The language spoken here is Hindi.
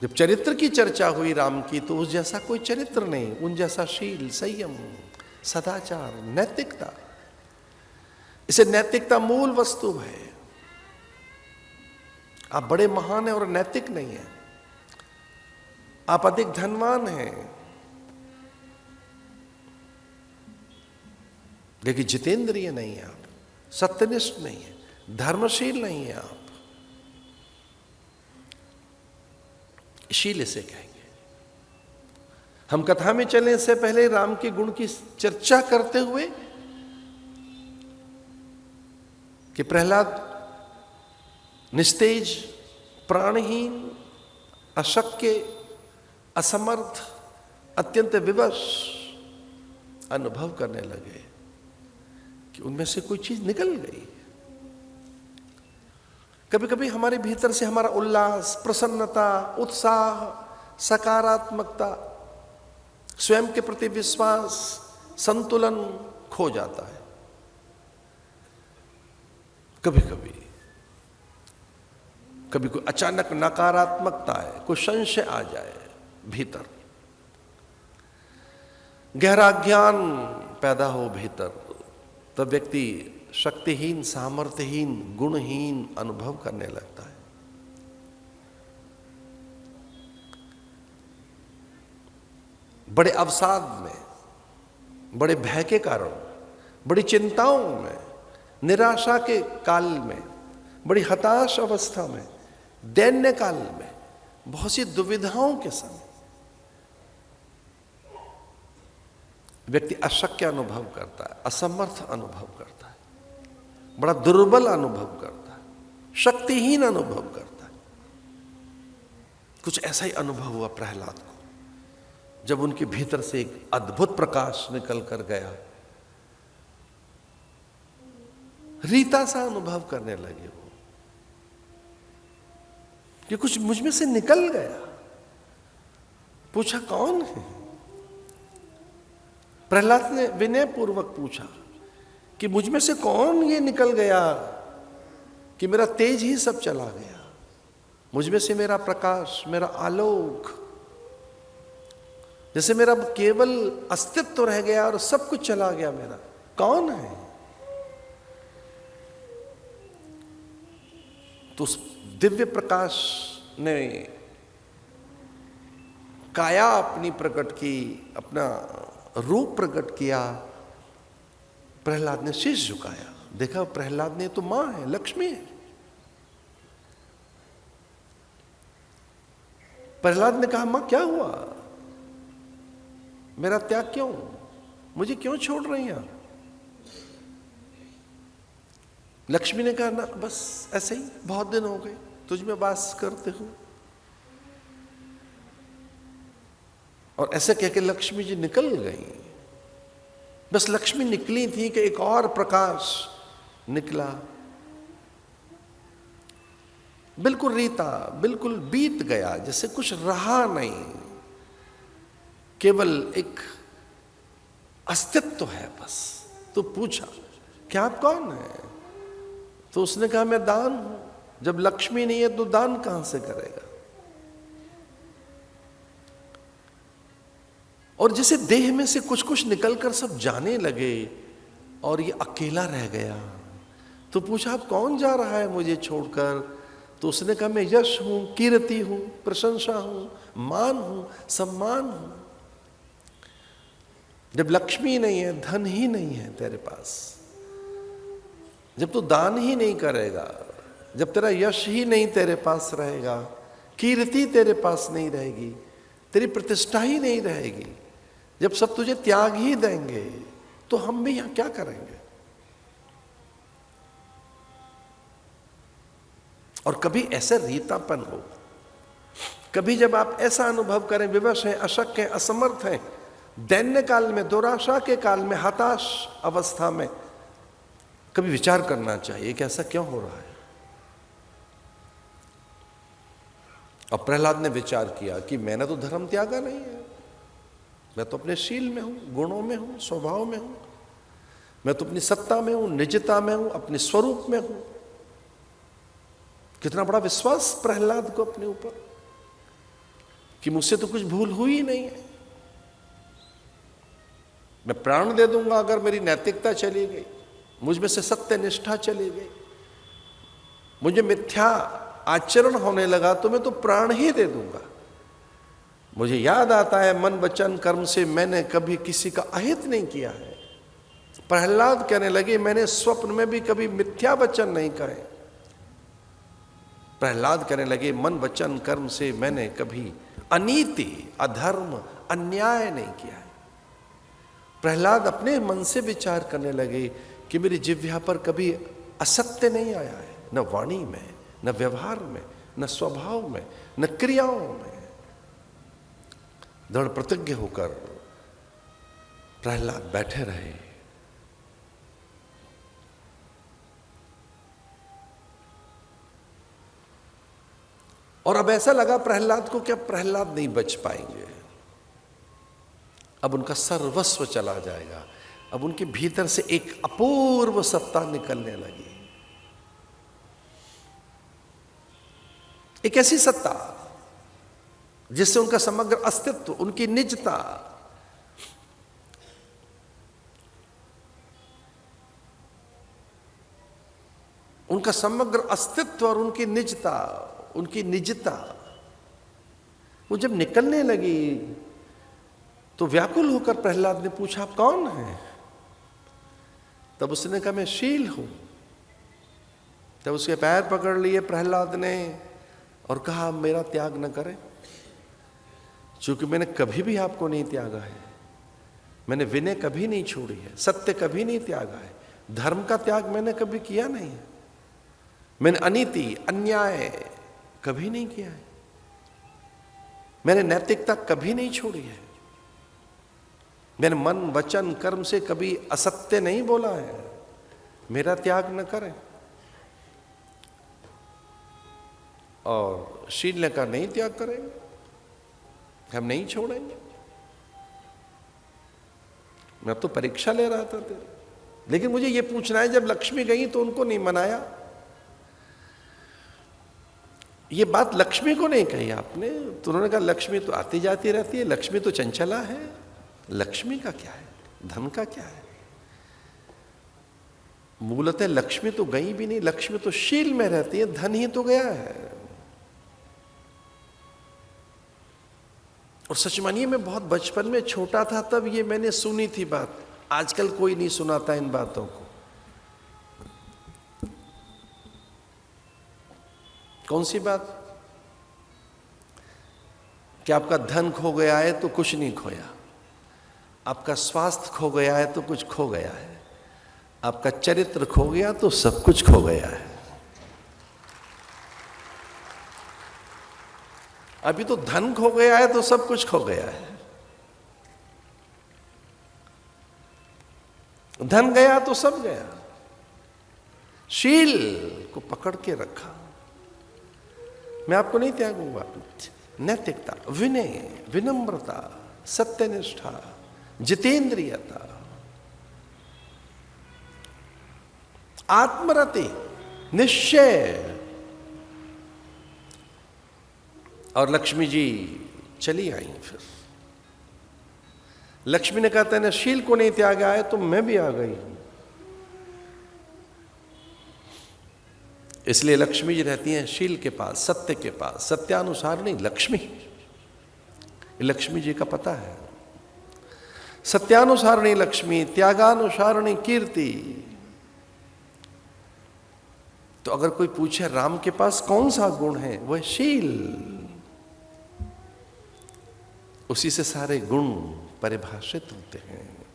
जब चरित्र की चर्चा हुई राम की, तो उस जैसा कोई चरित्र नहीं, उन जैसा शील, संयम, सदाचार, नैतिकता। इसे नैतिकता मूल वस्तु है। आप बड़े महान हैं और नैतिक नहीं हैं, आप अधिक धनवान हैं लेकिन जितेंद्रिय नहीं है, आप सत्यनिष्ठ नहीं है, धर्मशील नहीं है आप। शील इसे कहेंगे। हम कथा में चलने से पहले राम के गुण की चर्चा करते हुए कि प्रहलाद निस्तेज, प्राणहीन, अशक्य, असमर्थ, अत्यंत विवश अनुभव करने लगे कि उनमें से कोई चीज निकल गई। कभी कभी हमारे भीतर से हमारा उल्लास, प्रसन्नता, उत्साह, सकारात्मकता, स्वयं के प्रति विश्वास, संतुलन खो जाता है। कभी कभी कोई अचानक नकारात्मकता है, कोई संशय आ जाए भीतर, गहरा ज्ञान पैदा हो भीतर, तब व्यक्ति शक्तिहीन, सामर्थ्यहीन, गुणहीन अनुभव करने लगता है। बड़े अवसाद में, बड़े भय के कारण, बड़ी चिंताओं में, निराशा के काल में, बड़ी हताश अवस्था में, दैन्य काल में, बहुत सी दुविधाओं के समय व्यक्ति अशक्य अनुभव करता है, असमर्थ अनुभव करता है, बड़ा दुर्बल अनुभव करता है, शक्तिहीन अनुभव करता है। कुछ ऐसा ही अनुभव हुआ प्रहलाद को जब उनके भीतर से एक अद्भुत प्रकाश निकल कर गया। रीता सा अनुभव करने लगे वो कि कुछ मुझ में से निकल गया। पूछा कौन है? प्रहलाद ने विनय पूर्वक पूछा कि मुझ में से कौन ये निकल गया कि मेरा तेज ही सब चला गया, मुझ में से मेरा प्रकाश, मेरा आलोक, जैसे मेरा केवल अस्तित्व रह गया और सब कुछ चला गया मेरा। कौन है? तो उस दिव्य प्रकाश ने काया अपनी प्रकट की, अपना रूप प्रकट किया। प्रहलाद ने शीश झुकाया, देखा प्रहलाद ने तो मां है, लक्ष्मी है। प्रहलाद ने कहा मां क्या हुआ, मेरा त्याग क्यों, मुझे क्यों छोड़ रही हैं? लक्ष्मी ने कहा ना बस ऐसे ही, बहुत दिन हो गए तुझ में वास करते हो। और ऐसे कह के लक्ष्मी जी निकल गई। बस लक्ष्मी निकली थी कि एक और प्रकाश निकला, बिल्कुल रीता, बिल्कुल बीत गया, जैसे कुछ रहा नहीं, केवल एक अस्तित्व है बस। तो पूछा क्या आप कौन है? तो उसने कहा मैं दान हूं। जब लक्ष्मी नहीं है तो दान कहां से करेगा? और जैसे देह में से कुछ कुछ निकलकर सब जाने लगे और ये अकेला रह गया। तो पूछा आप कौन जा रहा है मुझे छोड़कर? तो उसने कहा मैं यश हूं, कीर्ति हूं, प्रशंसा हूं, मान हूं, सम्मान हूं। जब लक्ष्मी नहीं है, धन ही नहीं है तेरे पास, जब तू दान ही नहीं करेगा, जब तेरा यश ही नहीं तेरे पास रहेगा, कीर्ति तेरे पास नहीं रहेगी, तेरी प्रतिष्ठा ही नहीं रहेगी, जब सब तुझे त्याग ही देंगे, तो हम भी यहां क्या करेंगे? और कभी ऐसा रीतापन हो, कभी जब आप ऐसा अनुभव करें, विवश हैं, अशक्य हैं, असमर्थ हैं, दैन्य काल में, दुराशा के काल में, हताश अवस्था में, कभी विचार करना चाहिए कि ऐसा क्यों हो रहा है। और प्रहलाद ने विचार किया कि मैंने तो धर्म त्यागा नहीं है, मैं तो अपने शील में हूं, गुणों में हूं, स्वभाव में हूं, मैं तो अपनी सत्ता में हूं, निजता में हूं, अपने स्वरूप में हूं। कितना बड़ा विश्वास प्रहलाद को अपने ऊपर कि मुझसे तो कुछ भूल हुई ही नहीं है। मैं प्राण दे दूंगा अगर मेरी नैतिकता चली गई, मुझ में से सत्य निष्ठा चली गई, मुझे मिथ्या आचरण होने लगा तो मैं तो प्राण ही दे दूंगा। मुझे याद आता है मन वचन कर्म से मैंने कभी किसी का अहित नहीं किया है। प्रहलाद कहने लगे मैंने स्वप्न में भी कभी मिथ्या वचन नहीं कहे। प्रहलाद कहने लगे मन वचन कर्म से मैंने कभी अनीति अधर्म अन्याय नहीं किया है। प्रहलाद अपने मन से विचार करने लगे कि मेरी जिह्वा पर कभी असत्य नहीं आया है, न वाणी में, न व्यवहार में, न स्वभाव में, न क्रियाओं में। दृढ़ प्रतिज्ञ होकर प्रहलाद बैठे रहे। और अब ऐसा लगा प्रहलाद को कि अब प्रहलाद नहीं बच पाएंगे, अब उनका सर्वस्व चला जाएगा। अब उनके भीतर से एक अपूर्व सत्ता निकलने लगी, एक ऐसी सत्ता जिससे उनका समग्र अस्तित्व, उनकी निजता, उनका समग्र अस्तित्व और उनकी निजता, उनकी निजता वो जब निकलने लगी तो व्याकुल होकर प्रहलाद ने पूछा आप कौन हैं? तब उसने कहा मैं शील हूं। तब उसके पैर पकड़ लिए प्रहलाद ने और कहा मेरा त्याग न करें, क्योंकि मैंने कभी भी आपको नहीं त्यागा है। मैंने विनय कभी नहीं छोड़ी है, सत्य कभी नहीं त्यागा है, धर्म का त्याग मैंने कभी किया नहीं है, मैंने अनीति अन्याय कभी नहीं किया है, मैंने नैतिकता कभी नहीं छोड़ी है, मैंने मन वचन कर्म से कभी असत्य नहीं बोला है। मेरा त्याग न करें। और शील ने कहा नहीं त्याग करेंगे, हम नहीं छोड़ेंगे। मैं तो परीक्षा ले रहा था तेरे, लेकिन मुझे ये पूछना है जब लक्ष्मी गई तो उनको नहीं मनाया। ये बात लक्ष्मी को नहीं कही आपने, तो उन्होंने कहा लक्ष्मी तो आती जाती रहती है, लक्ष्मी तो चंचला है, लक्ष्मी का क्या है, धन का क्या है। मूलतः लक्ष्मी तो गई भी नहीं, लक्ष्मी तो शील में रहती है, धन ही तो गया है। और सच मानिए मैं बहुत बचपन में छोटा था तब ये मैंने सुनी थी बात, आजकल कोई नहीं सुनाता इन बातों को। कौन सी बात? कि आपका धन खो गया है तो कुछ नहीं खोया, आपका स्वास्थ्य खो गया है तो कुछ खो गया है, आपका चरित्र खो गया तो सब कुछ खो गया है। अभी तो धन खो गया है तो सब कुछ खो गया है। धन गया तो सब गया। शील को पकड़ के रखा, मैं आपको नहीं त्यागूंगा। नैतिकता, विनय, विनम्रता, सत्यनिष्ठा, जितेंद्रियता, आत्मरति, निश्चय। और लक्ष्मी जी चली आई। फिर लक्ष्मी ने कहा तेने शील को नहीं त्यागा है तो मैं भी आ गई हूं। इसलिए लक्ष्मी जी रहती हैं शील के पास, सत्य के पास, सत्यानुसार नहीं। लक्ष्मी जी का पता है, सत्यानुसार नहीं लक्ष्मी, त्यागानुसार नहीं कीर्ति। तो अगर कोई पूछे राम के पास कौन सा गुण है, वह शील। उसी से सारे गुण परिभाषित होते हैं।